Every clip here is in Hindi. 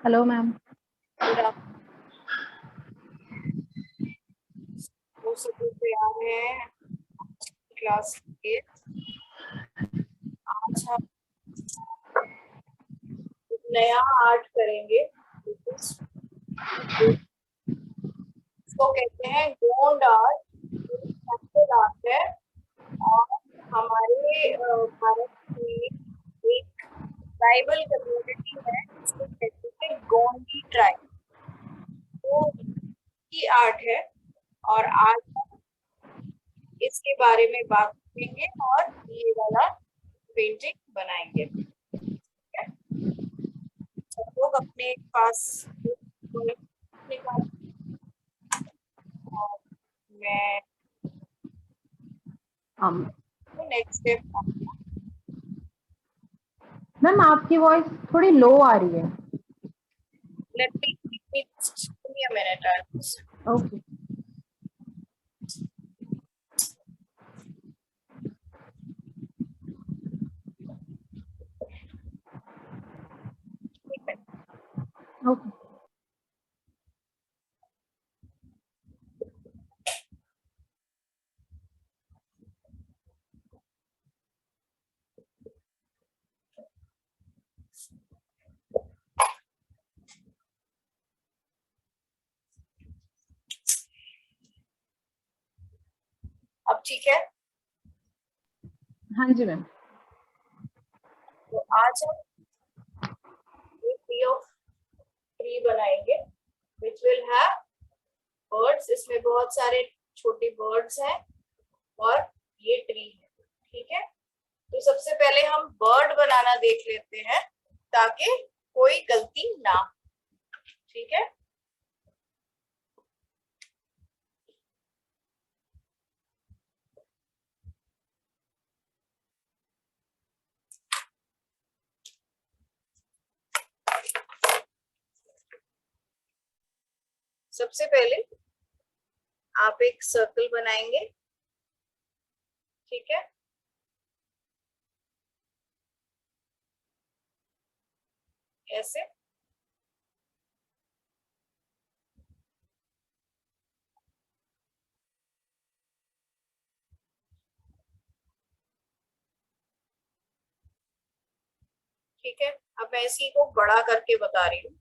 Hello ma'am. Good afternoon. सब तैयार है क्लास के। आज हम एक नया आर्ट करेंगे। इसको कहते हैं गोंड आर्ट। आर्ट है और हमारे भारत में एक ट्राइबल कम्युनिटी है जिसको कहते हैं गोंडी ट्राइब। तो की आर्ट है और आज हम इसके बारे में बात करेंगे और ये वाला पेंटिंग बनाएंगे। सब लोग अपने पास निकाल और मैं हम नेक्स्ट स्टेप। मैम आपकी वॉइस थोड़ी लो आ रही है। Let me just give me a minute. Okay. Okay. अब ठीक है। हाँ जी मैम। तो आज हम एक ट्री ऑफ ट्री बनाएंगे which will have birds। इसमें बहुत सारे छोटे बर्ड्स हैं और ये ट्री है। ठीक है, तो सबसे पहले हम बर्ड बनाना देख लेते हैं ताकि कोई गलती ना हो। ठीक है, सबसे पहले आप एक सर्कल बनाएंगे। ठीक है, ऐसे। ठीक है, अब मैं इसी को बड़ा करके बता रही हूँ।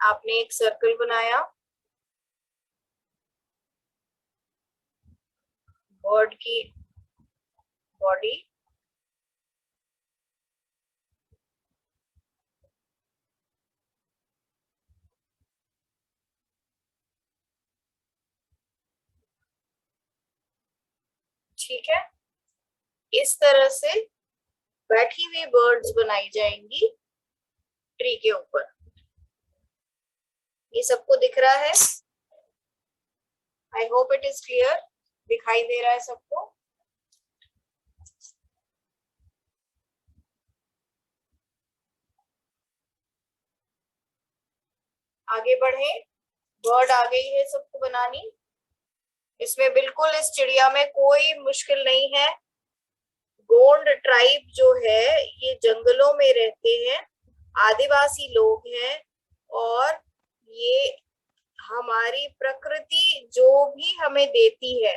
आपने एक सर्कल बनाया, बर्ड की बॉडी, ठीक है। इस तरह से बैठी हुई बर्ड्स बनाई जाएंगी ट्री के ऊपर। ये सबको दिख रहा है? I hope it is clear. दिखाई दे रहा है सबको? आगे बढ़े। बर्ड आ गई है सबको बनानी। इसमें बिल्कुल इस चिड़िया में कोई मुश्किल नहीं है। गोंड ट्राइब जो है ये जंगलों में रहते हैं, आदिवासी लोग हैं और ये हमारी प्रकृति जो भी हमें देती है,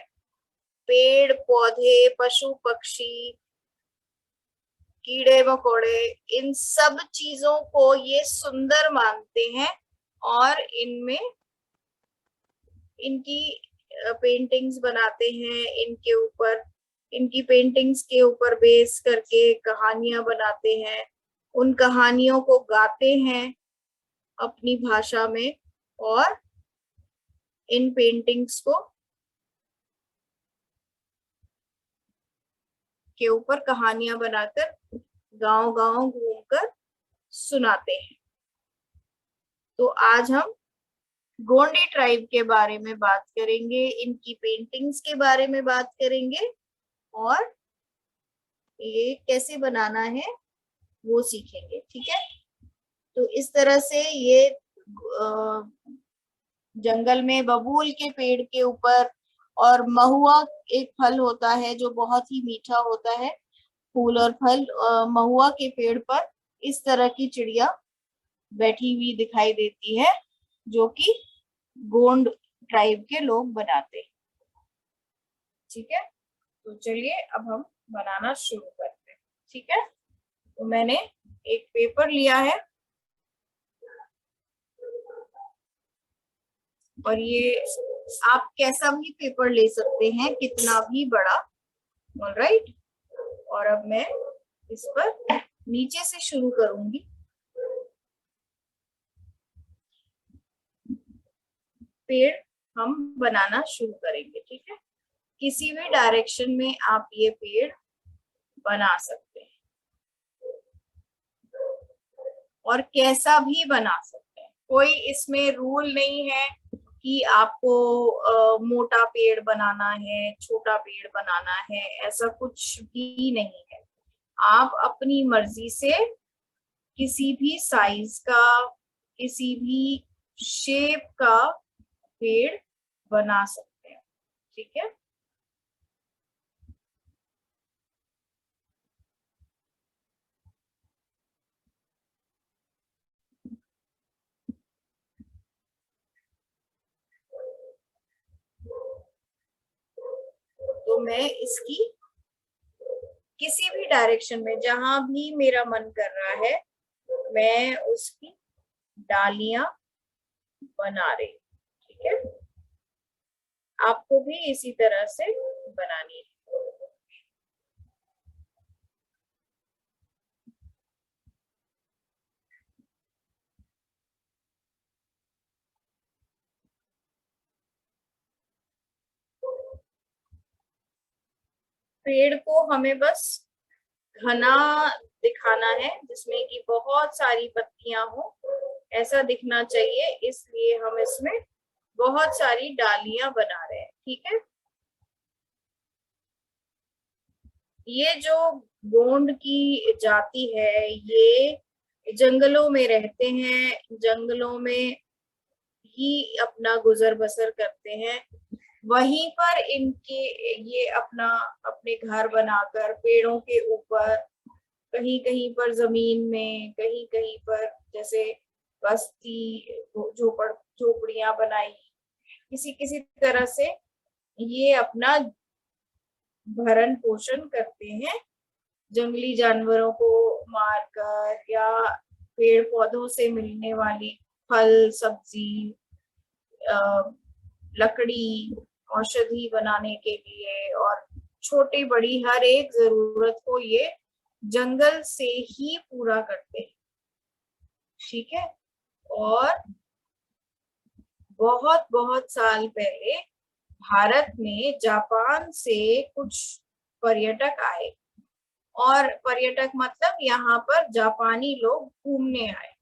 पेड़ पौधे पशु पक्षी कीड़े मकोड़े, इन सब चीजों को ये सुंदर मानते हैं और इनमें इनकी पेंटिंग्स बनाते हैं। इनके ऊपर, इनकी पेंटिंग्स के ऊपर बेस करके कहानियां बनाते हैं। उन कहानियों को गाते हैं अपनी भाषा में और इन पेंटिंग्स को के ऊपर कहानियां बनाकर गांव गांव घूमकर सुनाते हैं। तो आज हम गोंडी ट्राइब के बारे में बात करेंगे, इनकी पेंटिंग्स के बारे में बात करेंगे और ये कैसे बनाना है वो सीखेंगे। ठीक है, तो इस तरह से ये जंगल में बबूल के पेड़ के ऊपर, और महुआ एक फल होता है जो बहुत ही मीठा होता है, फूल और फल। महुआ के पेड़ पर इस तरह की चिड़िया बैठी हुई दिखाई देती है, जो कि गोंड ट्राइब के लोग बनाते हैं। ठीक है, तो चलिए अब हम बनाना शुरू करते हैं। ठीक है, तो मैंने एक पेपर लिया है और ये आप कैसा भी पेपर ले सकते हैं, कितना भी बड़ा। ऑलराइट, और अब मैं इस पर नीचे से शुरू करूंगी। पेड़ हम बनाना शुरू करेंगे। ठीक है, किसी भी डायरेक्शन में आप ये पेड़ बना सकते हैं और कैसा भी बना सकते हैं। कोई इसमें रूल नहीं है कि आपको मोटा पेड़ बनाना है, छोटा पेड़ बनाना है, ऐसा कुछ भी नहीं है। आप अपनी मर्जी से किसी भी साइज का, किसी भी शेप का पेड़ बना सकते हैं। ठीक है, तो मैं इसकी किसी भी डायरेक्शन में, जहां भी मेरा मन कर रहा है, मैं उसकी डालियां बना रही हूँ। ठीक है, आपको भी इसी तरह से बनानी है। पेड़ को हमें बस घना दिखाना है, जिसमें कि बहुत सारी पत्तियां हो, ऐसा दिखना चाहिए। इसलिए हम इसमें बहुत सारी डालियां बना रहे हैं। ठीक है, ये जो गोंड की जाति है, ये जंगलों में रहते हैं, जंगलों में ही अपना गुजर बसर करते हैं। वहीं पर इनके ये अपना अपने घर बनाकर पेड़ों के ऊपर, कहीं कहीं पर जमीन में, कहीं कहीं पर जैसे बस्ती, झोपड़ियां बनाई, किसी किसी तरह से ये अपना भरण पोषण करते हैं, जंगली जानवरों को मारकर या पेड़ पौधों से मिलने वाली फल सब्जी, लकड़ी, औषधि बनाने के लिए, और छोटी बड़ी हर एक जरूरत को ये जंगल से ही पूरा करते हैं। ठीक है, और बहुत बहुत साल पहले भारत में जापान से कुछ पर्यटक आए, और पर्यटक मतलब यहाँ पर जापानी लोग घूमने आए।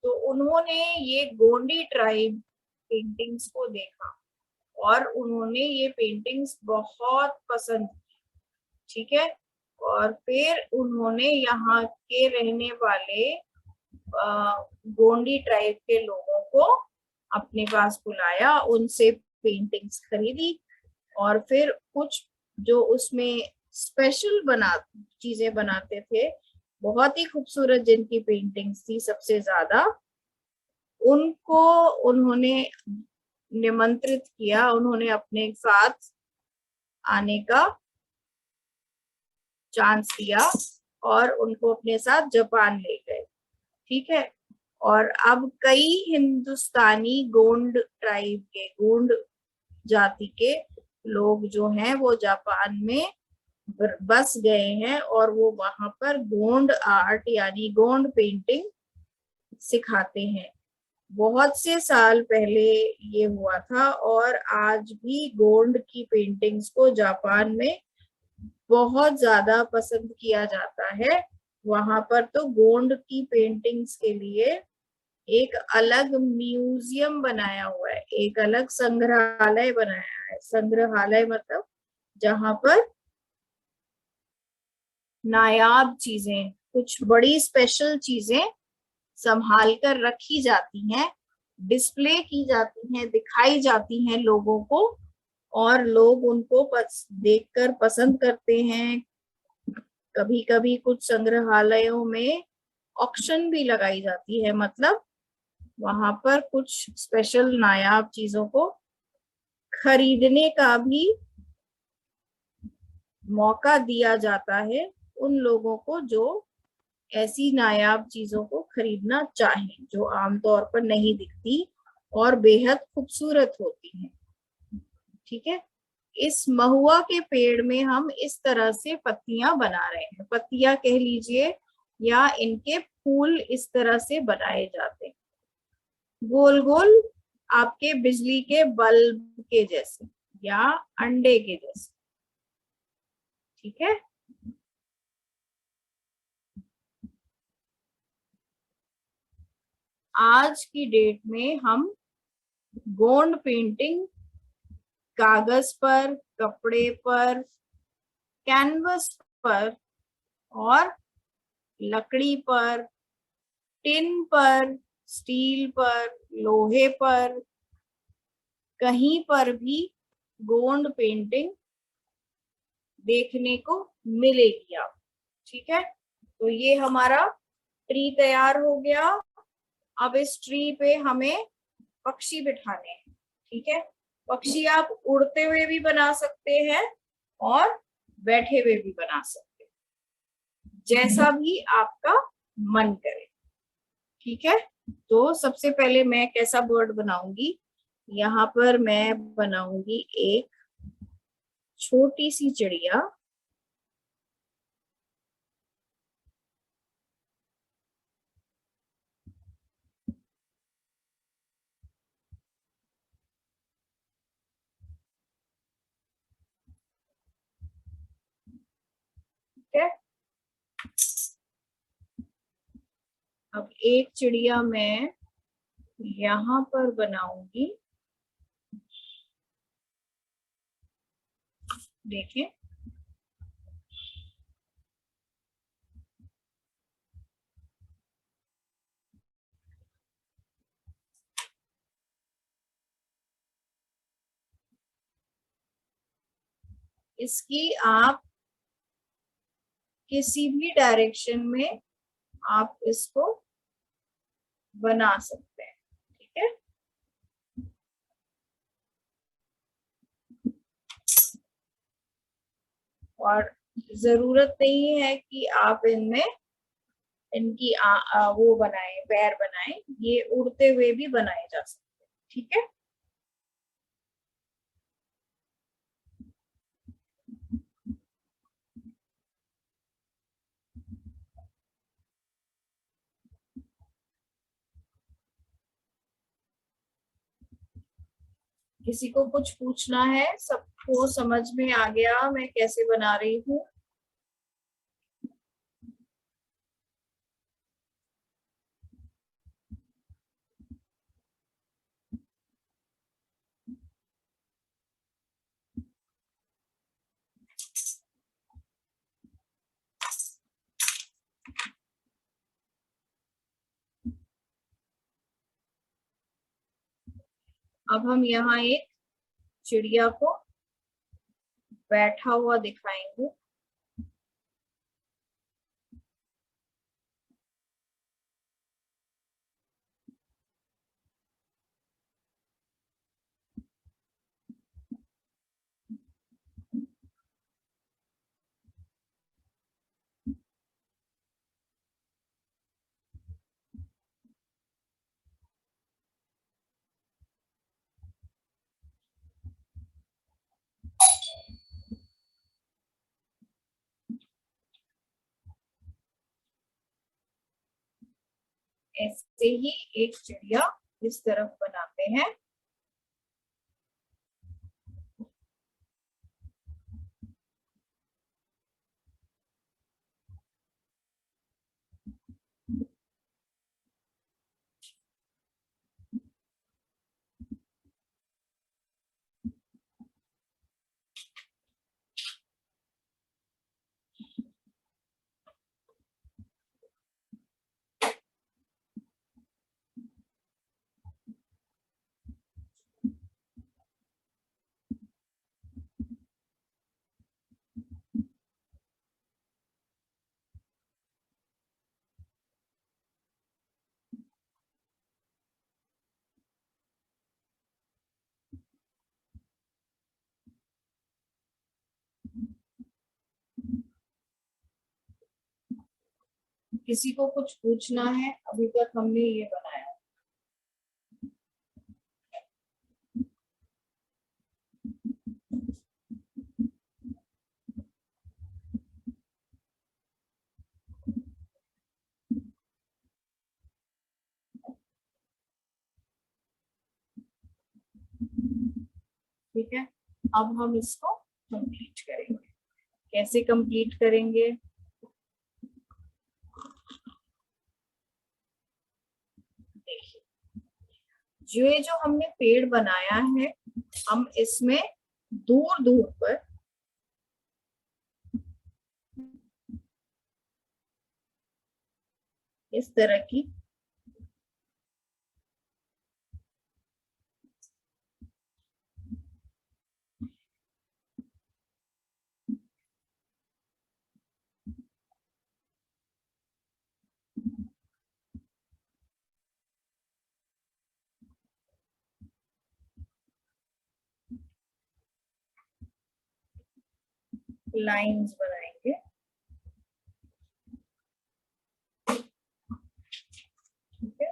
तो उन्होंने ये गोंडी ट्राइब पेंटिंग्स को देखा और उन्होंने ये पेंटिंग्स बहुत पसंद की। ठीक है, और फिर उन्होंने यहाँ के रहने वाले गोंडी ट्राइब के लोगों को अपने पास बुलाया, उनसे पेंटिंग्स खरीदी, और फिर कुछ जो उसमें स्पेशल चीजें बनाते थे, बहुत ही खूबसूरत जिनकी पेंटिंग्स थी सबसे ज्यादा, उनको उन्होंने निमंत्रित किया, उन्होंने अपने साथ आने का चांस दिया और उनको अपने साथ जापान ले गए। ठीक है, और अब कई हिंदुस्तानी गोंड ट्राइब के, गोंड जाति के लोग जो हैं वो जापान में बस गए हैं, और वो वहां पर गोंड आर्ट यानी गोंड पेंटिंग सिखाते हैं। बहुत से साल पहले ये हुआ था, और आज भी गोंड की पेंटिंग्स को जापान में बहुत ज्यादा पसंद किया जाता है। वहां पर तो गोंड की पेंटिंग्स के लिए एक अलग म्यूजियम बनाया हुआ है, एक अलग संग्रहालय बनाया है। संग्रहालय मतलब जहां पर नायाब चीजें, कुछ बड़ी स्पेशल चीजें संभाल कर रखी जाती हैं, डिस्प्ले की जाती हैं, दिखाई जाती हैं लोगों को, और लोग उनको देखकर पसंद करते हैं। कभी कभी कुछ संग्रहालयों में ऑक्शन भी लगाई जाती है, मतलब वहां पर कुछ स्पेशल नायाब चीजों को खरीदने का भी मौका दिया जाता है उन लोगों को जो ऐसी नायाब चीजों को खरीदना चाहें, जो आमतौर पर नहीं दिखती और बेहद खूबसूरत होती हैं। ठीक है, इस महुआ के पेड़ में हम इस तरह से पत्तियां बना रहे हैं, पत्तियां कह लीजिए, या इनके फूल इस तरह से बनाए जाते हैं, गोल गोल, आपके बिजली के बल्ब के जैसे या अंडे के जैसे। ठीक है, आज की डेट में हम गोंड पेंटिंग कागज पर, कपड़े पर, कैनवस पर और लकड़ी पर, टिन पर, स्टील पर, लोहे पर, कहीं पर भी गोंड पेंटिंग देखने को मिलेगी आप। ठीक है, तो ये हमारा ट्री तैयार हो गया। अब इस ट्री पे हमें पक्षी बिठाने हैं। ठीक है, पक्षी आप उड़ते हुए भी बना सकते हैं और बैठे हुए भी बना सकते हैं, जैसा भी आपका मन करे। ठीक है, तो सबसे पहले मैं कैसा बर्ड बनाऊंगी, यहाँ पर मैं बनाऊंगी एक छोटी सी चिड़िया। ठीक है, अब एक चिड़िया मैं यहाँ पर बनाऊंगी, देखें। इसकी आप किसी भी डायरेक्शन में आप इसको बना सकते हैं। ठीक है, और जरूरत नहीं है कि आप इनमें इनकी वो बनाए, पैर बनाए, ये उड़ते हुए भी बनाए जा सकते हैं। ठीक है, किसी को कुछ पूछना है? सबको समझ में आ गया मैं कैसे बना रही हूँ? अब हम यहाँ एक चिड़िया को बैठा हुआ दिखाएंगे। ऐसे ही एक चिड़िया इस तरफ बनाते हैं। किसी को कुछ पूछना है? अभी तक हमने ये बनाया। ठीक है, अब हम इसको कंप्लीट करेंगे। कैसे कंप्लीट करेंगे? देखिए, जो हमने पेड़ बनाया है, हम इसमें दूर दूर पर इस तरह की लाइंस बनाएंगे। ठीक है,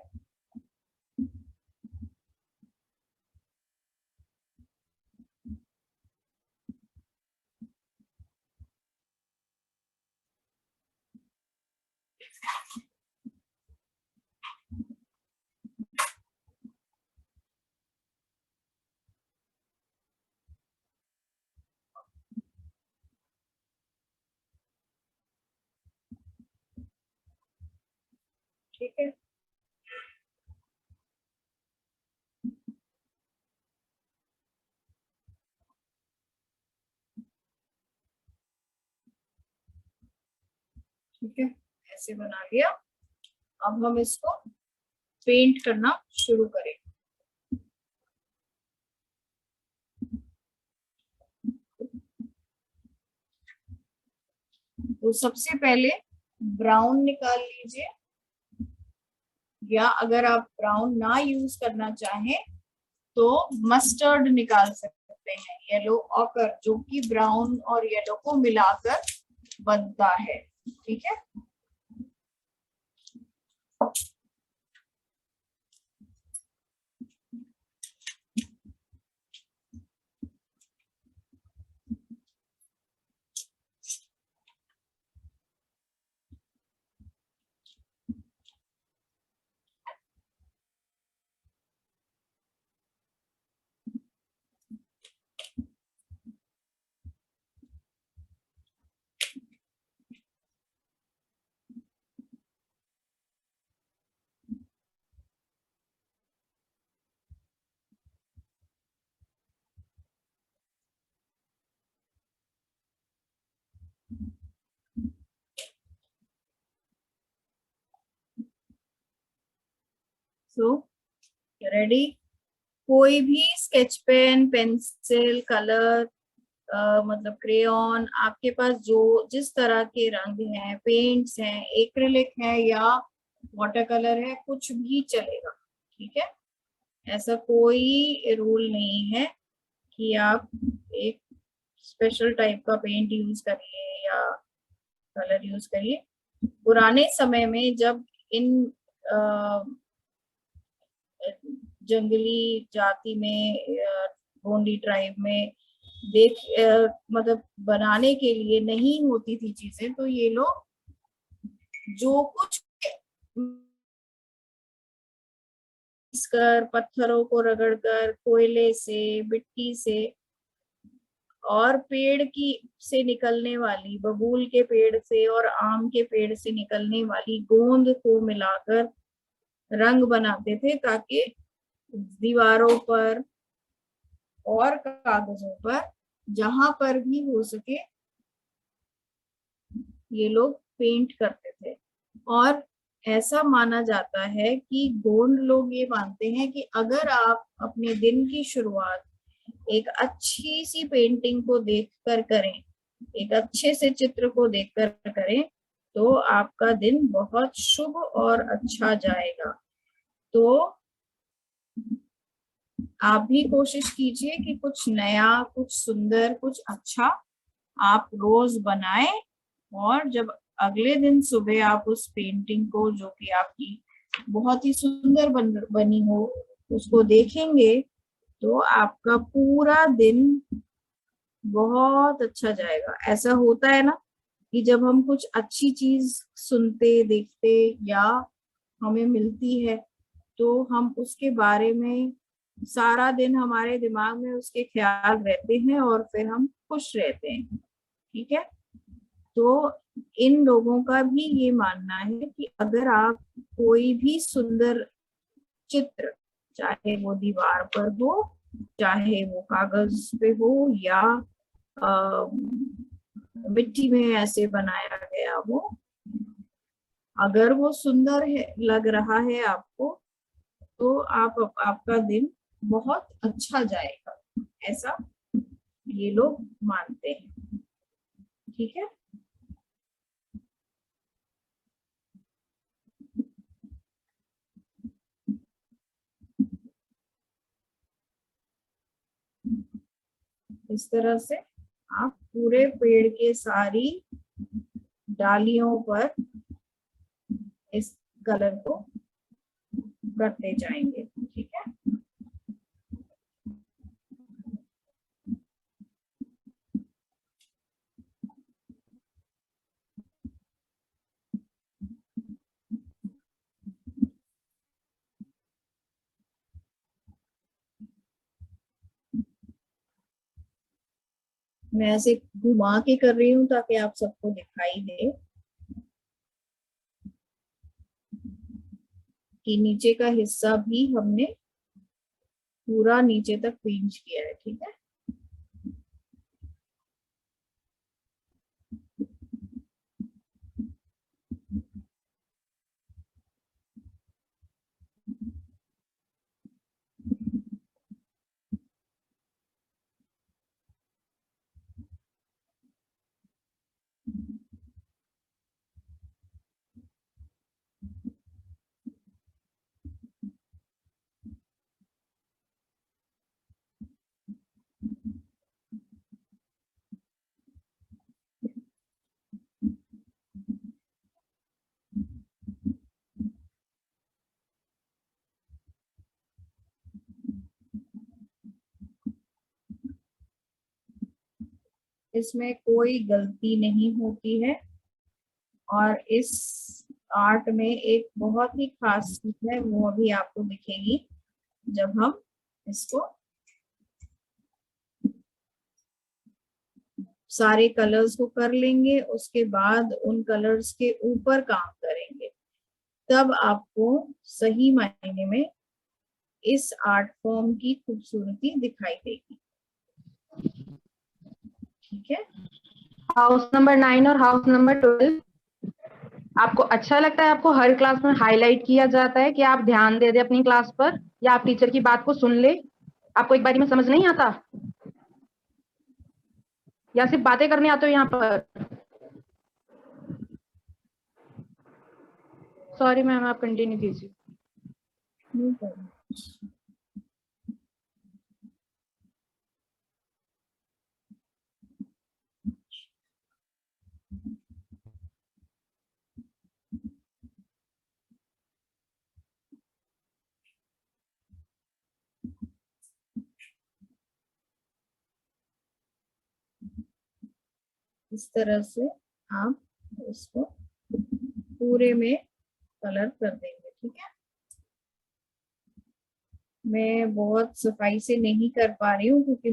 ठीक है। ठीक है, ऐसे बना लिया। अब हम इसको पेंट करना शुरू करेंगे। तो सबसे पहले ब्राउन निकाल लीजिए, या अगर आप ब्राउन ना यूज करना चाहें तो मस्टर्ड निकाल सकते हैं, येलो ऑकर, जो कि ब्राउन और येलो को मिलाकर बनता है। ठीक है, सो रेडी। कोई भी स्केच पेन, पेंसिल, कलर, मतलब क्रेयॉन, आपके पास जो जिस तरह के रंग हैं, पेंट्स हैं, एक्रिलिक है या वाटर कलर है, कुछ भी चलेगा। ठीक है, ऐसा कोई रूल नहीं है कि आप एक स्पेशल टाइप का पेंट यूज करिए या कलर यूज करिए। पुराने समय में जब इन जंगली जाति में, गोंडी ट्राइब में मतलब बनाने के लिए नहीं होती थी चीजें, तो ये लोग जो कुछ कर, पत्थरों को रगड़कर, कोयले से, मिट्टी से और पेड़ की से निकलने वाली, बबूल के पेड़ से और आम के पेड़ से निकलने वाली गोंद को मिलाकर रंग बनाते थे, ताकि दीवारों पर और कागजों पर जहां पर भी हो सके ये लोग पेंट करते थे। और ऐसा माना जाता है कि गोंड लोग ये मानते हैं कि अगर आप अपने दिन की शुरुआत एक अच्छी सी पेंटिंग को देखकर करें, एक अच्छे से चित्र को देखकर करें, तो आपका दिन बहुत शुभ और अच्छा जाएगा। तो आप भी कोशिश कीजिए कि कुछ नया, कुछ सुंदर, कुछ अच्छा आप रोज बनाएं, और जब अगले दिन सुबह आप उस पेंटिंग को, जो कि आपकी बहुत ही सुंदर बनी हो, उसको देखेंगे तो आपका पूरा दिन बहुत अच्छा जाएगा। ऐसा होता है ना कि जब हम कुछ अच्छी चीज सुनते, देखते या हमें मिलती है तो हम उसके बारे में सारा दिन हमारे दिमाग में उसके ख्याल रहते हैं और फिर हम खुश रहते हैं। ठीक है, तो इन लोगों का भी ये मानना है कि अगर आप कोई भी सुंदर चित्र, चाहे वो दीवार पर हो, चाहे वो कागज पे हो या मिट्टी में ऐसे बनाया गया हो, अगर वो सुंदर है, लग रहा है आपको, तो आपका दिन बहुत अच्छा जाएगा, ऐसा ये लोग मानते हैं। ठीक है, इस तरह से आप पूरे पेड़ के सारी डालियों पर इस कलर को करते जाएंगे। ठीक है, मैं ऐसे घुमा के कर रही हूँ ताकि आप सबको दिखाई दे कि नीचे का हिस्सा भी हमने पूरा नीचे तक पेंट किया है। ठीक है, इसमें कोई गलती नहीं होती है और इस आर्ट में एक बहुत ही खास चीज है, वो अभी आपको दिखेगी जब हम इसको सारे कलर्स को कर लेंगे, उसके बाद उन कलर्स के ऊपर काम करेंगे, तब आपको सही मायने में इस आर्ट फॉर्म की खूबसूरती दिखाई देगी। ठीक है, हाउस नंबर 9 और हाउस नंबर 12 आपको अच्छा लगता है? आपको हर क्लास में हाईलाइट किया जाता है कि आप ध्यान दे दे अपनी क्लास पर, या आप टीचर की बात को सुन ले? आपको एक बारी में समझ नहीं आता, या सिर्फ बातें करने आते हो यहाँ पर? सॉरी मैम, आप कंटिन्यू कीजिए। नहीं करना। इस तरह से आप इसको पूरे में कलर कर देंगे। ठीक है, मैं बहुत सफाई से नहीं कर पा रही हूँ क्योंकि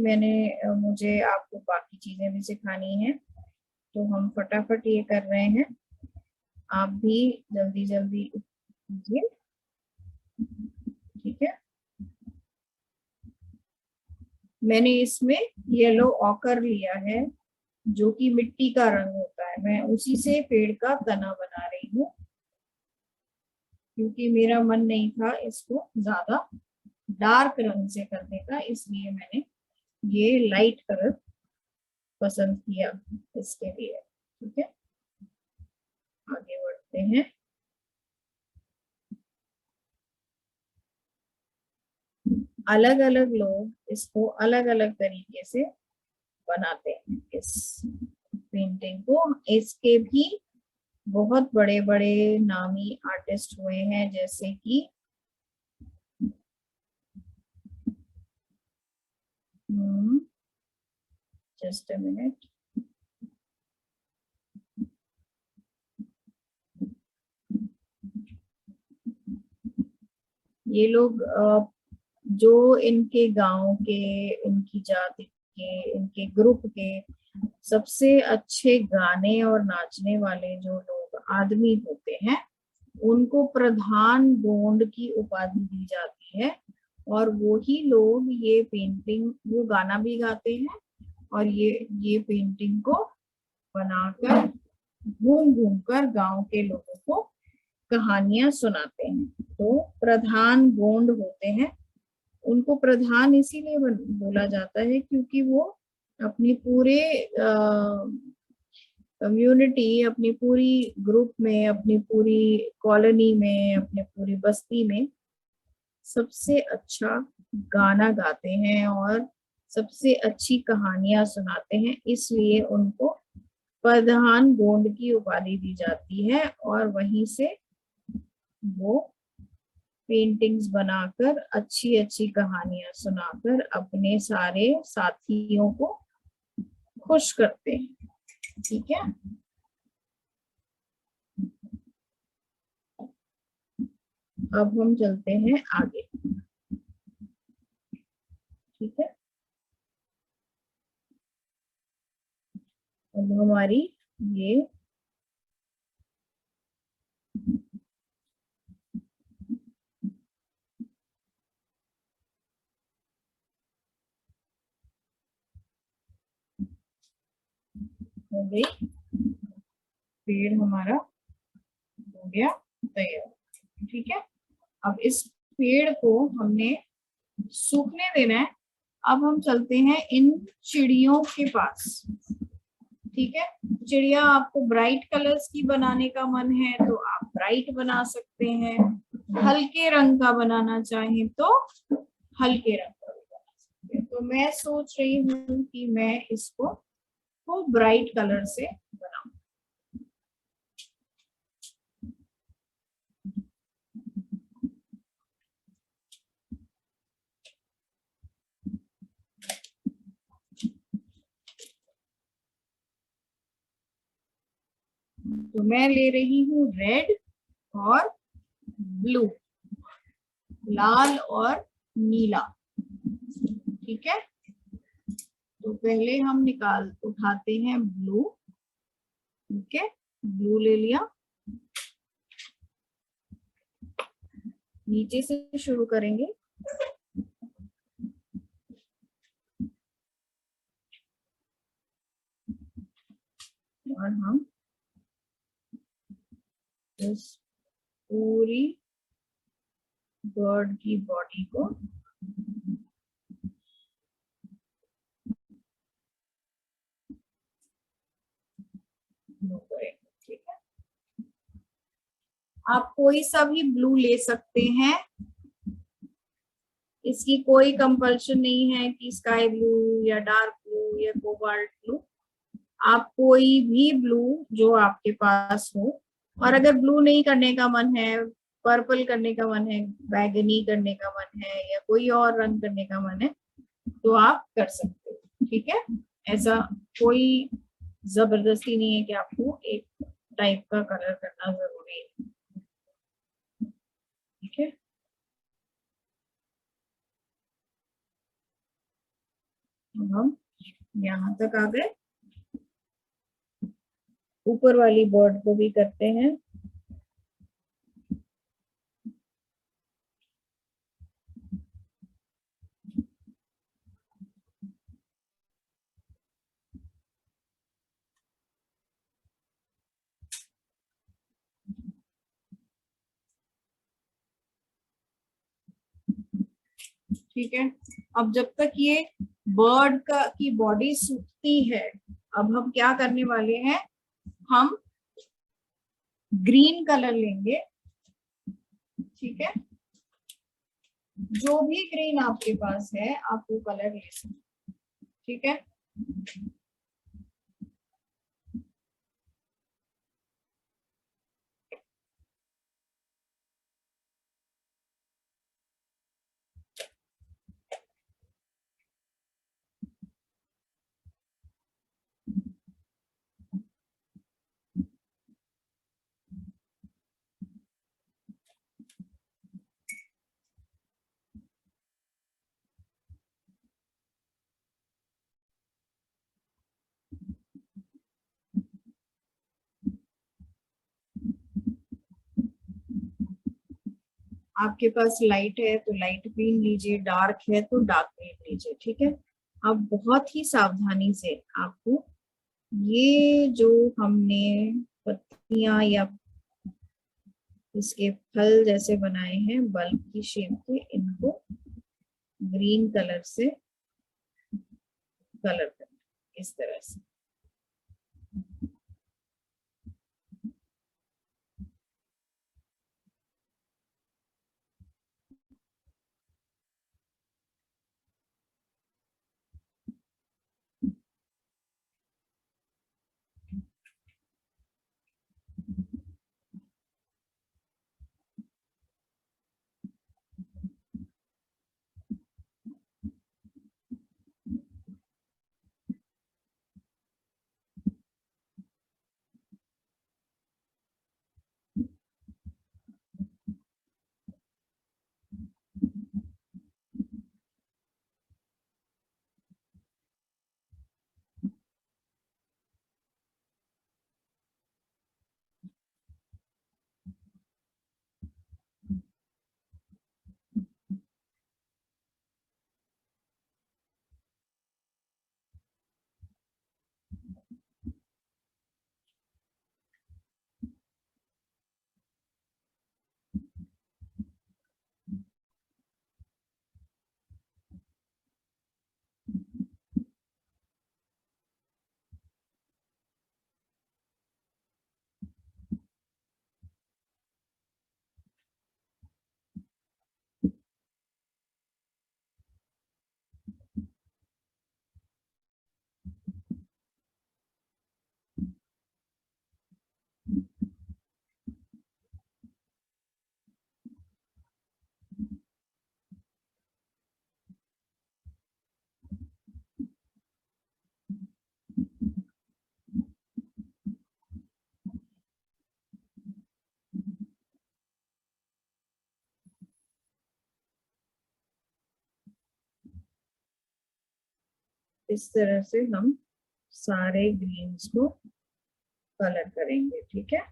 मुझे आपको बाकी चीजें भी सिखानी है, तो हम फटाफट ये कर रहे हैं। आप भी जल्दी जल्दी कीजिए। ठीक है, मैंने इसमें येलो ऑकर लिया है जो कि मिट्टी का रंग होता है, मैं उसी से पेड़ का तना बना रही हूँ क्योंकि मेरा मन नहीं था इसको ज्यादा डार्क रंग से करने का, इसलिए मैंने ये लाइट कलर पसंद किया इसके लिए। ठीक है, आगे बढ़ते हैं। अलग अलग लोग इसको अलग अलग तरीके से बनाते हैं, इस पेंटिंग को। इसके भी बहुत बड़े बड़े नामी आर्टिस्ट हुए हैं, जैसे कि जस्ट अ मिनट, ये लोग जो इनके गांव के, इनकी जाति के, इनके ग्रुप के सबसे अच्छे गाने और नाचने वाले जो लोग आदमी होते हैं, उनको प्रधान गोंड की उपाधि दी जाती है। और वो ही लोग ये पेंटिंग, वो गाना भी गाते हैं और ये पेंटिंग को बनाकर घूम घूम कर गांव के लोगों को कहानियां सुनाते हैं। तो प्रधान गोंड होते हैं, उनको प्रधान इसीलिए बोला जाता है क्योंकि वो अपनी पूरे कम्युनिटी, अपनी पूरी ग्रुप में, अपनी पूरी कॉलोनी में, अपने पूरी बस्ती में सबसे अच्छा गाना गाते हैं और सबसे अच्छी कहानियां सुनाते हैं, इसलिए उनको प्रधान गोंड की उपाधि दी जाती है। और वहीं से वो पेंटिंग्स बनाकर, अच्छी अच्छी कहानियां सुनाकर अपने सारे साथियों को खुश करते हैं। ठीक है, अब हम चलते हैं आगे। ठीक है, अब हमारी ये हो गई, पेड़ हमारा हो गया तैयार। ठीक है, अब इस पेड़ को हमने सूखने देना है। अब हम चलते हैं इन चिड़ियों के पास। ठीक है, चिड़िया आपको ब्राइट कलर्स की बनाने का मन है तो आप ब्राइट बना सकते हैं, हल्के रंग का बनाना चाहें तो हल्के रंग का भी बना सकते हैं। तो मैं सोच रही हूँ कि मैं इसको ब्राइट कलर से बनाऊं। तो मैं ले रही हूँ रेड और ब्लू, लाल और नीला। ठीक है, तो पहले हम उठाते हैं ब्लू। ठीक है, ब्लू ले लिया, नीचे से शुरू करेंगे। और हम इस पूरी बर्ड की बॉडी को ब्लू करेंगे। ठीक है, आप कोई सा भी ब्लू ले सकते हैं, इसकी कोई कंपल्शन नहीं है कि स्काई ब्लू या डार्क ब्लू या कोबाल्ट ब्लू। आप कोई भी ब्लू जो आपके पास हो, और अगर ब्लू नहीं करने का मन है, पर्पल करने का मन है, बैगनी करने का मन है, या कोई और रंग करने का मन है, तो आप कर सकते हो। ठीक है, ऐसा कोई जबरदस्ती नहीं है कि आपको एक टाइप का कलर करना जरूरी है। ठीक है, हम यहाँ तक आ गए। ऊपर वाली बर्ड को भी करते हैं। ठीक है, अब जब तक ये बर्ड की बॉडी सूखती है, अब हम क्या करने वाले हैं, हम ग्रीन कलर लेंगे। ठीक है, जो भी ग्रीन आपके पास है आप वो कलर ले सकते हैं। ठीक है, आपके पास लाइट है तो लाइट ग्रीन लीजिए, डार्क है तो डार्क ग्रीन लीजिए, ठीक है। अब बहुत ही सावधानी से आपको ये जो हमने पत्तियां या इसके फल जैसे बनाए हैं बल्ब की शेप के, इनको ग्रीन कलर से कलर करना इस तरह से। इस तरह से हम सारे ग्रीन्स को कलर करेंगे, ठीक है।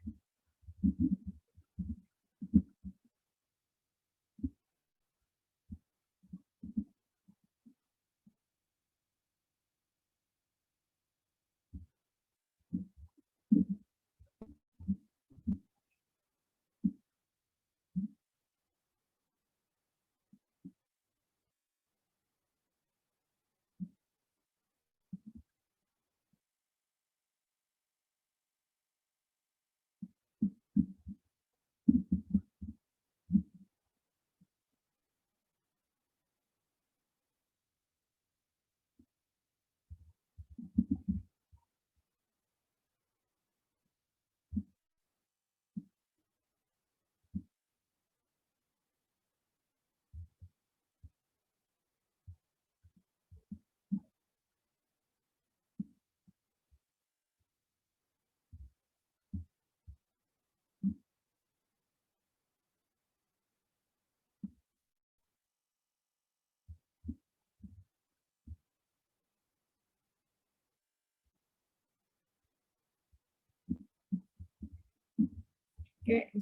ठीक है,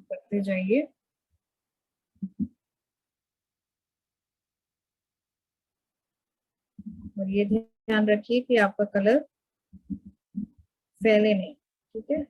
करते जाइए। और ये ध्यान रखिए कि आपका कलर फैले नहीं, ठीक है।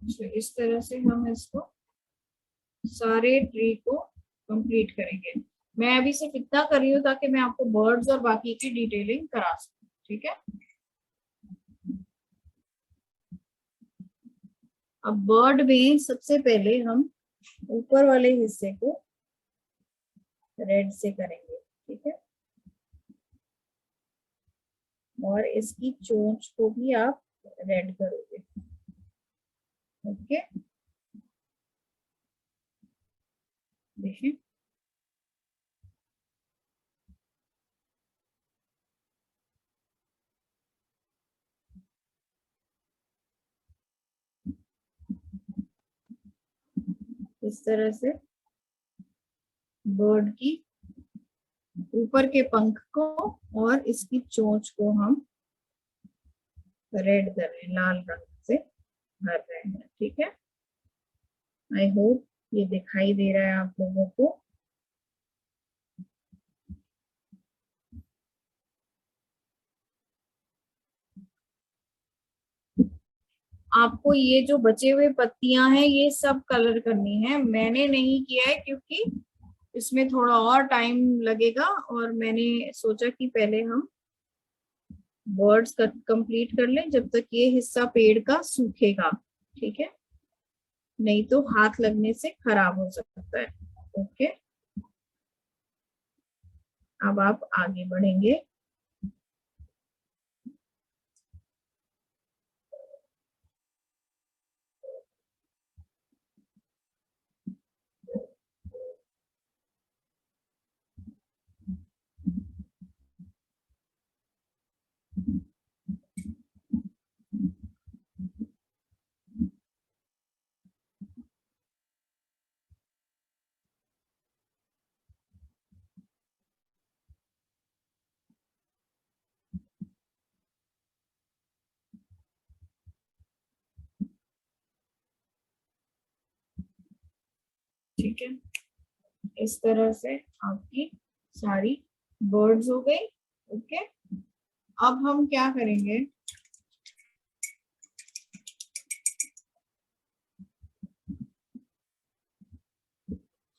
तो इस तरह से हम इसको सारे ट्री को कंप्लीट करेंगे। मैं अभी सिर्फ इतना कर रही हूँ ताकि मैं आपको बर्ड्स और बाकी की डिटेलिंग करा सकूं, ठीक है। अब बर्ड में सबसे पहले हम ऊपर वाले हिस्से को रेड से करेंगे, ठीक है, और इसकी चोंच को भी आप रेड करोगे, ओके। देखिए इस तरह से बर्ड की ऊपर के पंख को और इसकी चोंच को हम रेड कर रहे हैं, लाल रंग से भर रहे हैं, ठीक है। आई होप ये दिखाई दे रहा है आप लोगों को। आपको ये जो बचे हुए पत्तियां हैं ये सब कलर करनी है। मैंने नहीं किया है क्योंकि इसमें थोड़ा और टाइम लगेगा, और मैंने सोचा कि पहले हम वर्ड्स कंप्लीट कर लें जब तक ये हिस्सा पेड़ का सूखेगा, ठीक है, नहीं तो हाथ लगने से खराब हो सकता है, ओके। अब आप आगे बढ़ेंगे। ठीक है, इस तरह से आपकी सारी बर्ड्स हो गई, ओके। अब हम क्या करेंगे,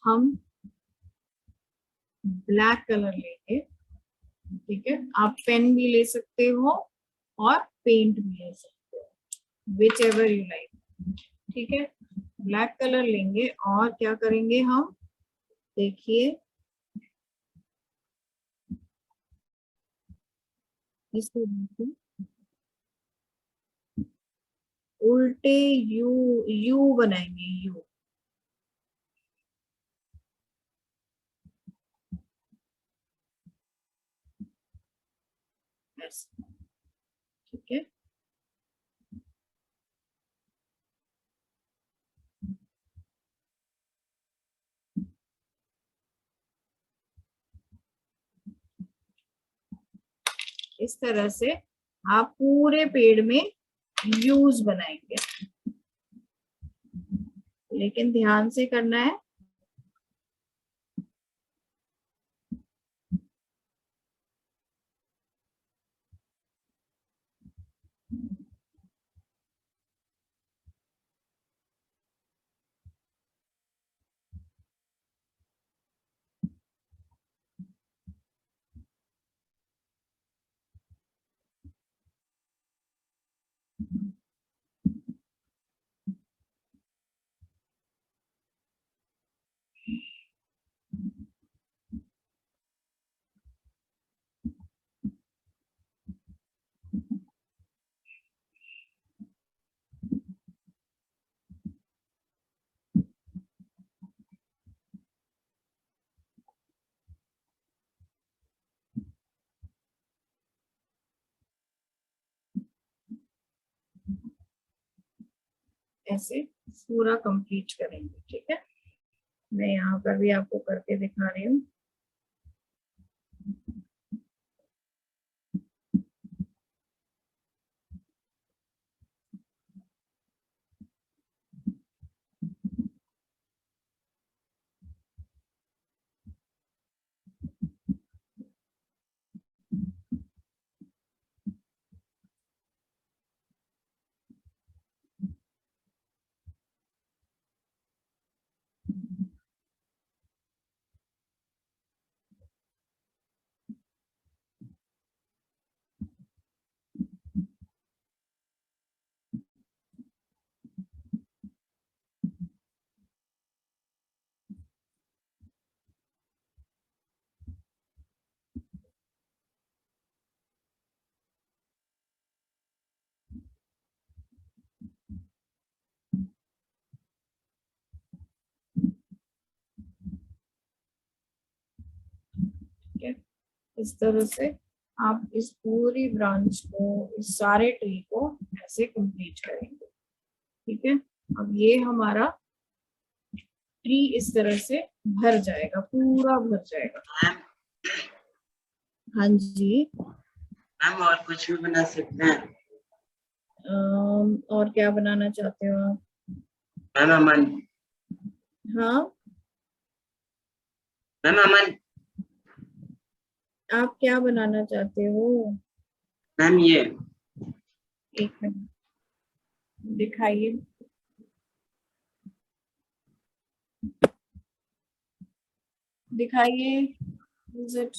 हम ब्लैक कलर लेंगे, ठीक है। आप पेन भी ले सकते हो और पेंट भी ले सकते हो, विच एवर यू लाइक, ठीक है। ब्लैक कलर लेंगे और क्या करेंगे हम, देखिए इसको उल्टे यू यू बनाएंगे, यू, ऐसे, ठीक है। इस तरह से आप पूरे पेड़ में यूज बनाएंगे, लेकिन ध्यान से करना है। ऐसे पूरा कंप्लीट करेंगे, ठीक है। मैं यहाँ पर भी आपको करके दिखा रही हूँ। इस तरह से आप इस पूरी ब्रांच को, इस सारे ट्री को ऐसे कंप्लीट करेंगे। ठीक है, अब ये हमारा ट्री इस तरह से भर जाएगा, पूरा भर जाएगा। हाँ जी मैम, और कुछ भी बना सकते हैं? और क्या बनाना चाहते हो आप? मैम अमन, हाँ, मैम अमन, आप क्या बनाना चाहते हो? मैम ये एक मिनट दिखाइए। दिखाइए, इज इट?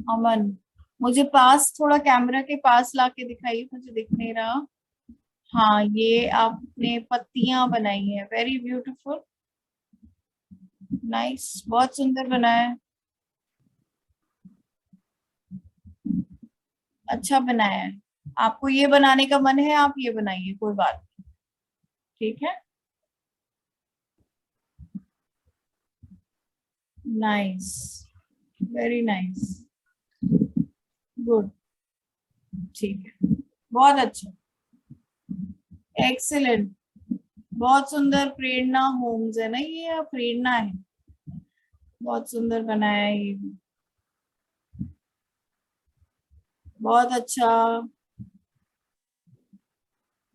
अमन, मुझे पास, थोड़ा कैमरा के पास लाके दिखाइए, मुझे दिख नहीं रहा। हाँ, ये आपने पत्तियां बनाई है, वेरी ब्यूटीफुल, नाइस, बहुत सुंदर बनाया है, अच्छा बनाया है। आपको ये बनाने का मन है, आप ये बनाइए, कोई बात नहीं, ठीक है, नाइस, वेरी नाइस, गुड, ठीक है, बहुत अच्छा, एक्सीलेंट, बहुत सुंदर। प्रेरणा होम्स है ना ये, या प्रेरणा है? बहुत सुंदर बनाया है ये भी, बहुत अच्छा,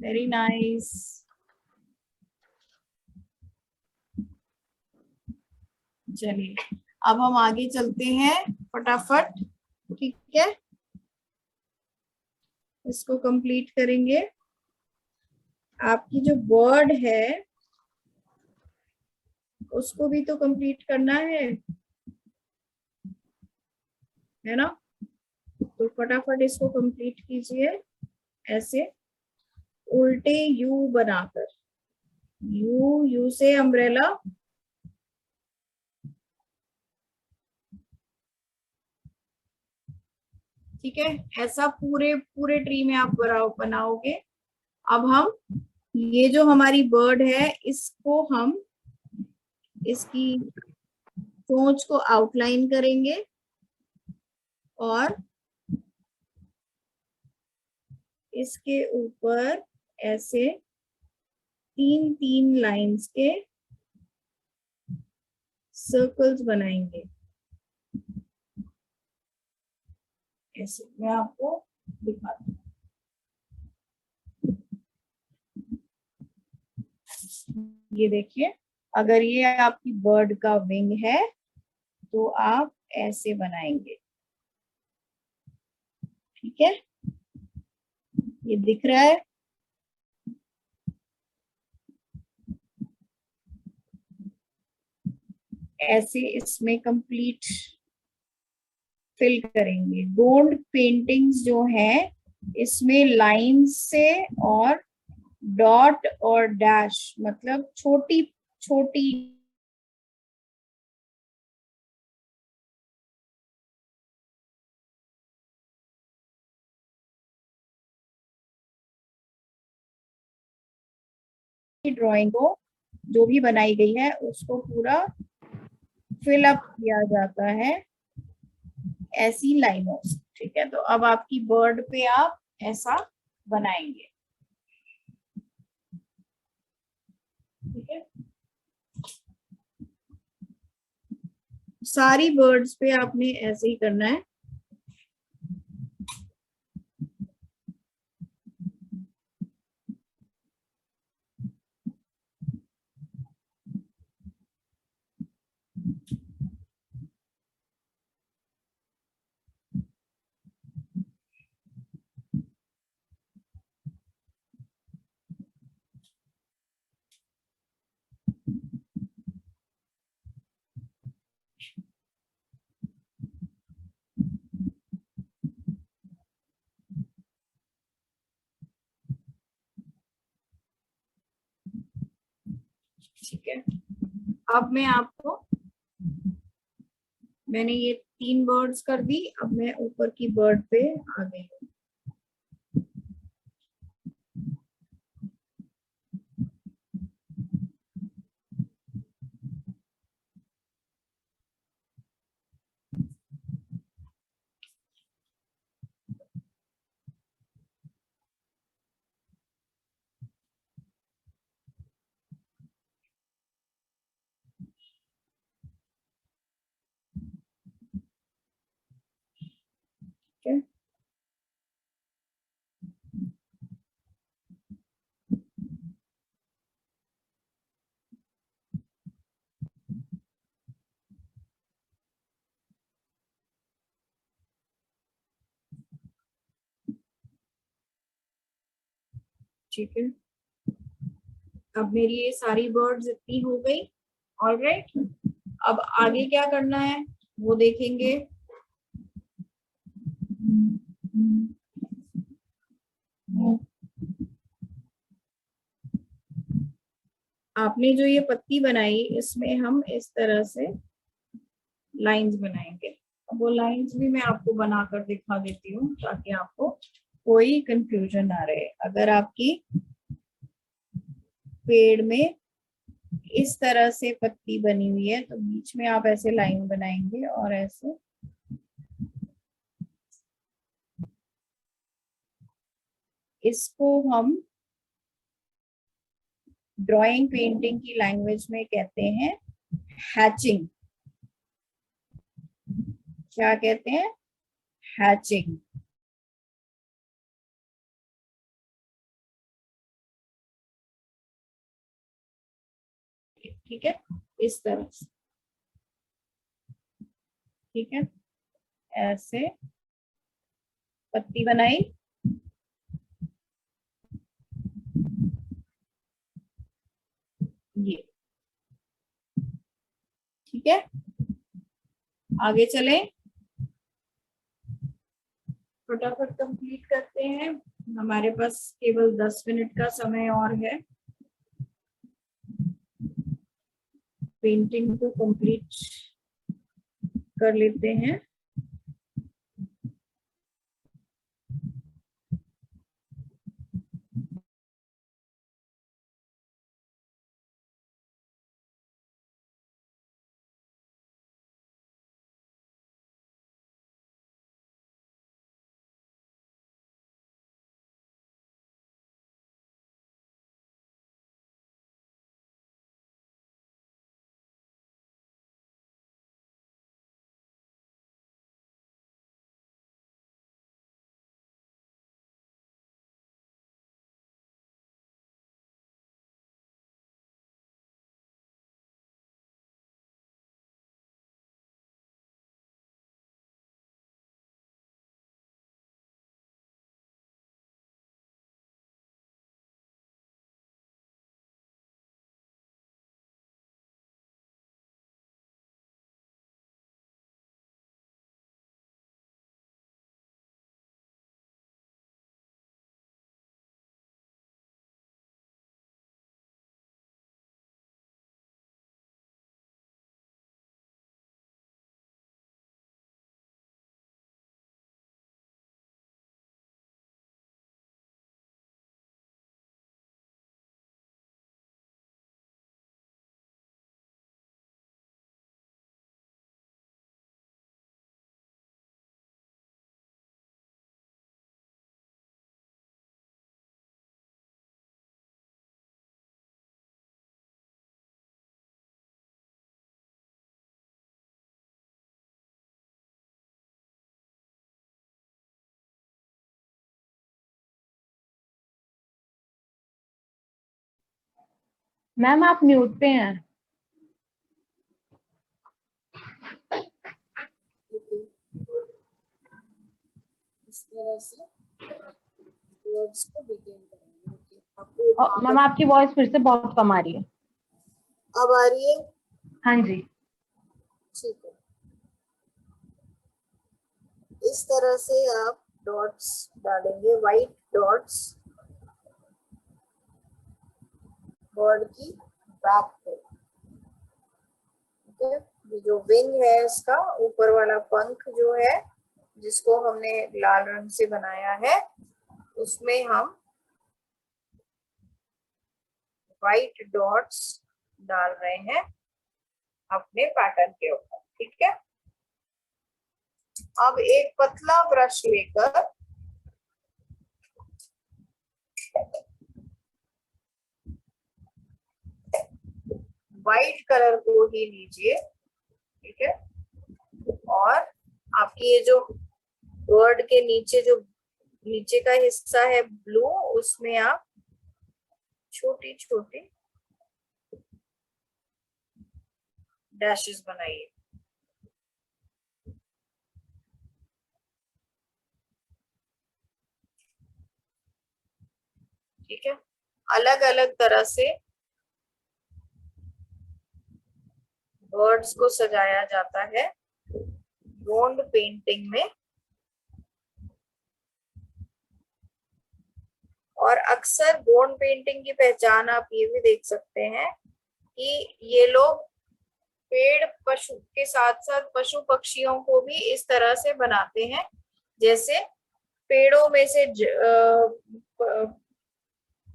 वेरी नाइस। चलिए, अब हम आगे चलते हैं फटाफट, ठीक है, इसको कंप्लीट करेंगे। आपकी जो बर्ड है उसको भी तो कंप्लीट करना है ना? तो फटाफट इसको कंप्लीट कीजिए, ऐसे उल्टे यू बनाकर, यू से अम्ब्रेला, ठीक है, ऐसा पूरे पूरे ट्री में आप बनाओगे। अब हम, ये जो हमारी बर्ड है, इसको हम, इसकी चोंच को आउटलाइन करेंगे और इसके ऊपर ऐसे 3-3 लाइंस के सर्कल्स बनाएंगे। ऐसे मैं आपको दिखाती हूँ, ये देखिए, अगर ये आपकी बर्ड का विंग है तो आप ऐसे बनाएंगे, ठीक है, ये दिख रहा है? ऐसे इसमें कंप्लीट फिल करेंगे। गोंड पेंटिंग्स जो है इसमें लाइंस से और डॉट और डैश, मतलब छोटी छोटी ड्राइंग को, जो भी बनाई गई है उसको पूरा फिल अप किया जाता है ऐसी लाइनों से, ठीक है। तो अब आपकी बर्ड पे आप ऐसा बनाएंगे, ठीक है, सारी बर्ड्स पे आपने ऐसे ही करना है। ठीक है, अब मैं आपको, मैंने ये 3 बर्ड्स कर दी, अब मैं ऊपर की बर्ड पे आ गई हूँ। ठीक है, अब मेरी ये सारी वर्ड्स इतनी हो गई। ऑलराइट, अब आगे क्या करना है वो देखेंगे। आपने जो ये पत्ती बनाई इसमें हम इस तरह से लाइंस बनाएंगे। अब वो लाइंस भी मैं आपको बनाकर दिखा देती हूँ ताकि आपको कोई कंफ्यूजन ना रहे। अगर आपकी पेड़ में इस तरह से पत्ती बनी हुई है तो बीच में आप ऐसे लाइन बनाएंगे और ऐसे इसको हम ड्राइंग पेंटिंग की लैंग्वेज में कहते हैं हैचिंग। क्या कहते हैं? हैचिंग। ठीक है, इस तरह से। ठीक है, ऐसे पत्ती बनाई, ये। ठीक है, आगे चलें, फटाफट कंप्लीट करते हैं। हमारे पास केवल 10 मिनट का समय और है पेंटिंग को कंप्लीट कर लेते हैं। मैम आप म्यूट पे हैं। इस तरह से वर्ड्स को बिगिन करेंगे। ओके, आपको मैम आपकी वॉइस फिर से बहुत कम आ रही है। अब आ रही है? हाँ जी। ठीक है, इस तरह से आप डॉट्स डालेंगे, वाइट डॉट्स बर्ड की बैक पे। ठीक है, ये जो विंग है इसका ऊपर वाला पंख जो है जिसको हमने लाल रंग से बनाया है उसमें हम वाइट डॉट्स डाल रहे हैं अपने पैटर्न के ऊपर। ठीक है, अब एक पतला ब्रश लेकर वाइट कलर को ही लीजिए। ठीक है, और आपकी ये जो वर्ड के नीचे जो नीचे का हिस्सा है ब्लू, उसमें आप छोटी छोटी डैशेस बनाइए। ठीक है, अलग अलग तरह से बर्ड्स को सजाया जाता है गोंड पेंटिंग में। और अक्सर गोंड पेंटिंग की पहचान आप ये भी देख सकते हैं कि ये लोग पेड़ पशु के साथ साथ पशु पक्षियों को भी इस तरह से बनाते हैं, जैसे पेड़ों में से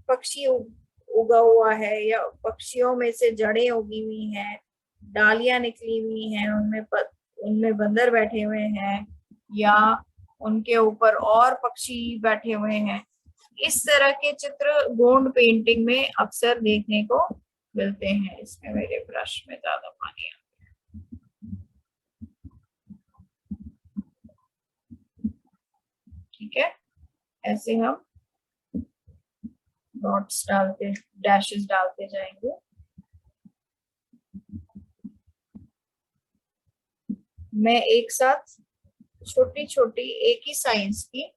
पक्षी उगा हुआ है या पक्षियों में से जड़ें उगी हुई हैं, डालियां निकली हुई हैं, उनमें बंदर बैठे हुए हैं या उनके ऊपर और पक्षी बैठे हुए हैं। इस तरह के चित्र गोंड पेंटिंग में अक्सर देखने को मिलते हैं। इसमें मेरे ब्रश में ज्यादा पानी आ गया। ठीक है, ऐसे हम डॉट्स डालते, डैशेस डालते जाएंगे। मैं एक साथ छोटी छोटी एक ही साइज की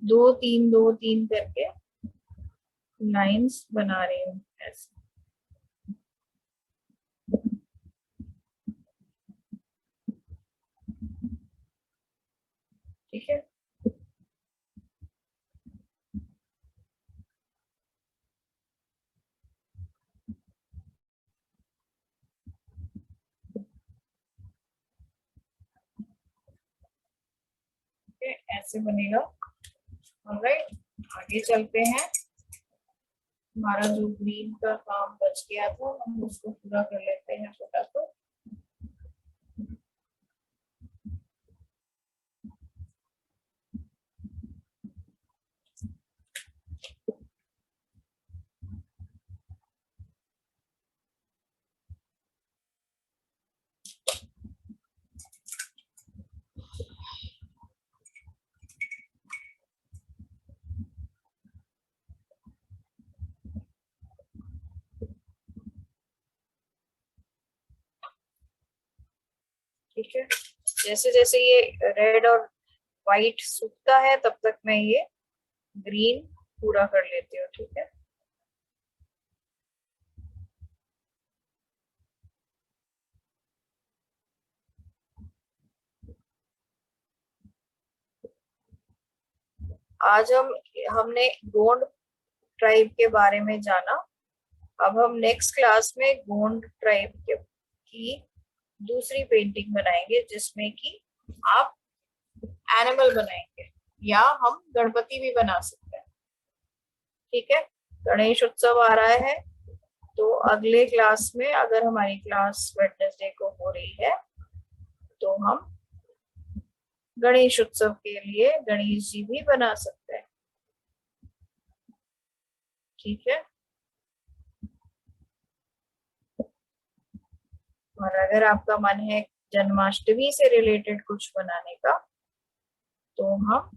2-3 करके लाइंस बना रही हूँ ऐसे। ठीक है, ऐसे बनेगा। ऑलराइट, आगे चलते हैं। हमारा जो ग्रीन का काम बच गया था हम उसको पूरा कर लेते हैं फटाफट। ठीक है, जैसे जैसे ये रेड और व्हाइट सूखता है तब तक मैं ये ग्रीन पूरा कर लेती हूँ। ठीक है, आज हमने गोंड ट्राइब के बारे में जाना। अब हम नेक्स्ट क्लास में गोंड ट्राइब की दूसरी पेंटिंग बनाएंगे जिसमें कि आप एनिमल बनाएंगे या हम गणपति भी बना सकते हैं। ठीक है, गणेश उत्सव आ रहा है तो अगले क्लास में, अगर हमारी क्लास वेडनेसडे को हो रही है, तो हम गणेश उत्सव के लिए गणेश जी भी बना सकते हैं। ठीक है, और अगर आपका मन है जन्माष्टमी से रिलेटेड कुछ बनाने का तो हम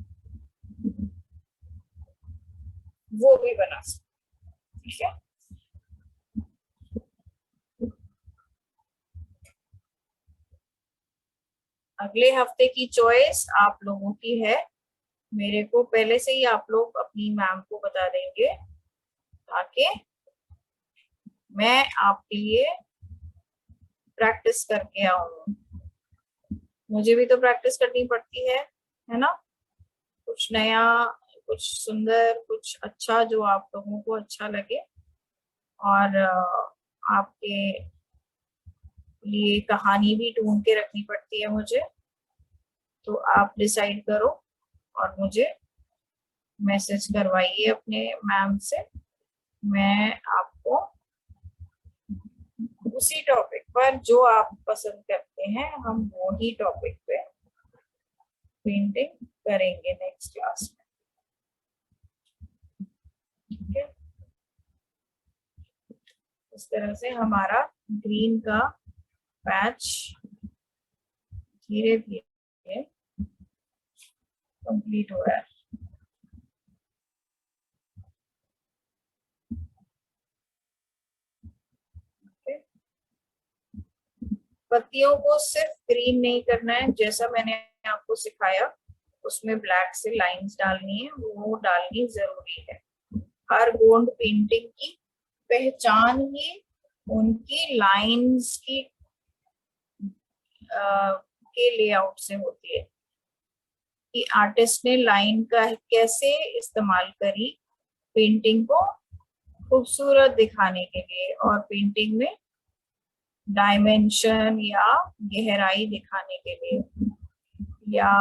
वो भी बना सकते हैं। ठीक है, अगले हफ्ते की चॉइस आप लोगों की है। मेरे को पहले से ही आप लोग अपनी मैम को बता देंगे ताकि मैं आपके लिए प्रैक्टिस करके आऊं। मुझे भी तो प्रैक्टिस करनी पड़ती है ना? कुछ नया, कुछ सुंदर, कुछ अच्छा जो आप लोगों को अच्छा लगे और आपके लिए कहानी भी ढूंढ के रखनी पड़ती है मुझे। तो आप डिसाइड करो और मुझे मैसेज करवाइए अपने मैम से। मैं आपको उसी टॉपिक पर जो आप पसंद करते हैं हम वो ही टॉपिक पे पेंटिंग करेंगे नेक्स्ट क्लास में। ठीक है, इस तरह से हमारा ग्रीन का पैच धीरे धीरे कंप्लीट हो रहा है। पत्तियों को सिर्फ ग्रीन नहीं करना है, जैसा मैंने आपको सिखाया उसमें ब्लैक से लाइंस डालनी है, वो डालनी जरूरी है। हर गोंड पेंटिंग की पहचान ही उनकी लाइंस की के लेआउट से होती है कि आर्टिस्ट ने लाइन का कैसे इस्तेमाल करी पेंटिंग को खूबसूरत दिखाने के लिए और पेंटिंग में डायमेंशन या गहराई दिखाने के लिए, या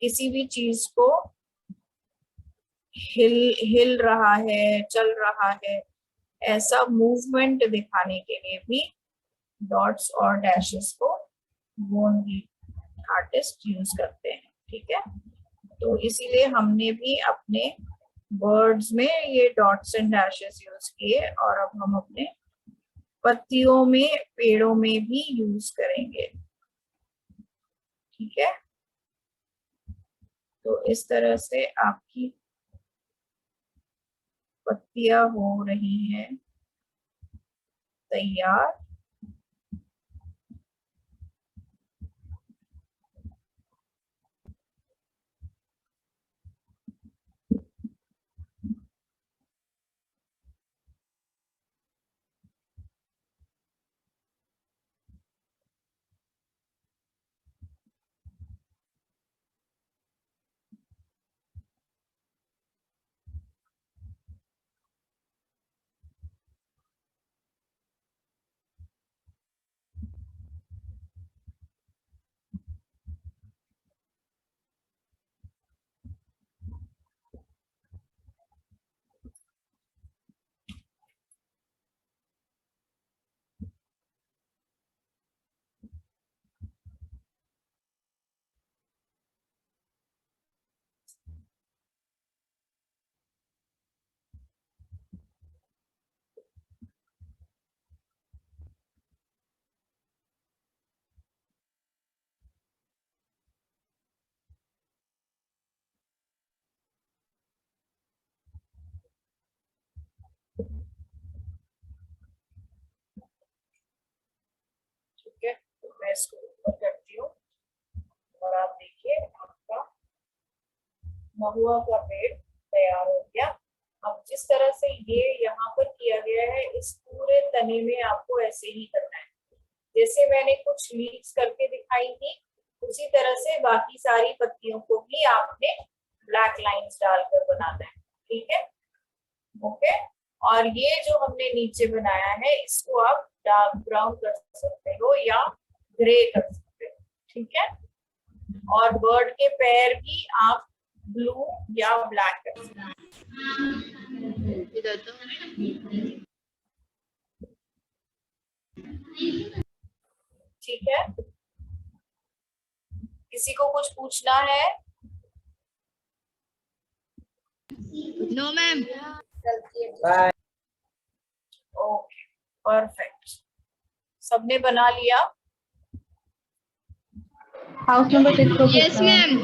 किसी भी चीज को हिल रहा है, चल रहा है, ऐसा मूवमेंट दिखाने के लिए भी डॉट्स और डैशेस को गोंड आर्टिस्ट यूज करते हैं। ठीक है, तो इसीलिए हमने भी अपने वर्ड्स में ये डॉट्स एंड डैशेस यूज किए और अब हम अपने पत्तियों में, पेड़ों में भी यूज करेंगे। ठीक है, तो इस तरह से आपकी पत्तियां हो रही हैं तैयार। ठीक है, तो मैं इसको ऊपर करती हूँ और आप देखिए आपका महुआ का पेड़ तैयार हो गया। अब जिस तरह से ये यहाँ पर किया गया है, इस पूरे तने में आपको ऐसे ही करना है। जैसे मैंने कुछ लीव्स करके दिखाई थी, उसी तरह से बाकी सारी पत्तियों को भी आपने ब्लैक लाइंस डालकर बनाना है। ठीक है, ओके। और ये जो हमने नीचे बनाया है, इसको आप डार्क ब्राउन कर सकते हो या ग्रे कर सकते हो। ठीक है, और बर्ड के पैर भी आप ब्लू या ब्लैक कर सकते हो। ठीक है, किसी को कुछ पूछना है? No ma'am. Okay, perfect. सबने बना लिया? हाउस नंबर 6 को yes ma'am.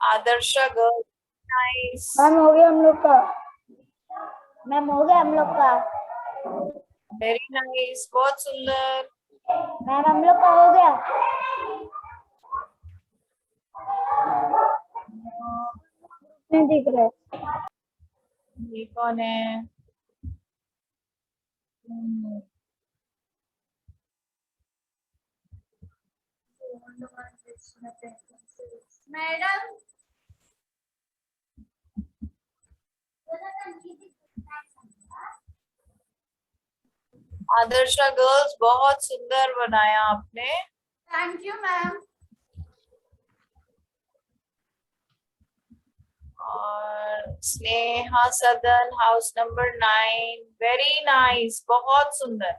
Adarsha girl, nice. Ma'am हो गया हम लोग का। मैम हो गया हम लोग का। वेरी नाइस, बहुत सुंदर। मैम हम लोग का हो गया। नहीं दिख रहा है। ये कौन है? मैडम आदर्शा गर्ल्स, बहुत सुंदर बनाया आपने। Thank you ma'am. और स्नेहा सदन, हाउस नंबर 9, वेरी नाइस, बहुत सुंदर,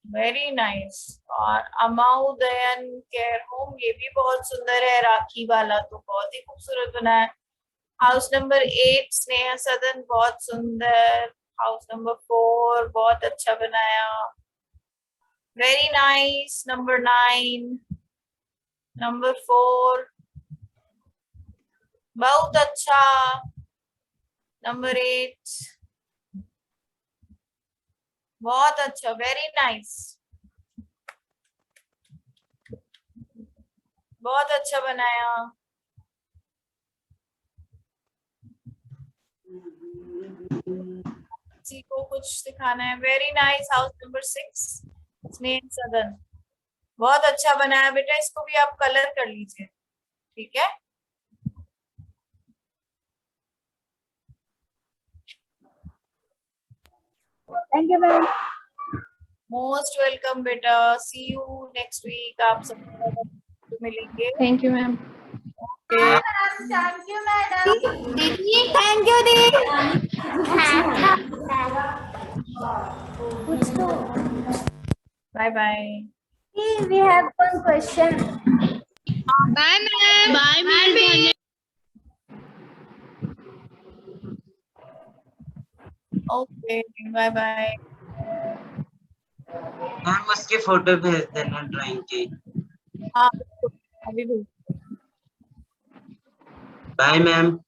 वेरी नाइस। और अमाउदयन केयर होम, ये भी बहुत सुंदर है, राखी वाला तो बहुत ही खूबसूरत बना है। हाउस नंबर 8 स्नेहा सदन, बहुत सुंदर। हाउस नंबर 4 बहुत अच्छा बनाया, वेरी नाइस। नंबर 9, नंबर 4 बहुत अच्छा। नंबर 8 बहुत अच्छा, वेरी नाइस, बहुत अच्छा बनाया। किसी को कुछ सिखाना है? Very nice. हाउस नंबर 6 स्नेह सदन, बहुत अच्छा बनाया बेटा, इसको भी आप कलर कर लीजिए, ठीक है। Thank you ma'am. Most welcome बेटा, सी यू नेक्स्ट वीक। आप सब मिलेंगे। Thank you ma'am. Thank you madam. दीदी थैंक यू दीदी। कुछ तो bye bye. we have one question. Bye, ma'am. Bye, ma'am. Okay bye bye. Ma'am उसकी फोटो भेज देना ड्राइंग की। हाँ अभी भी। Bye ma'am.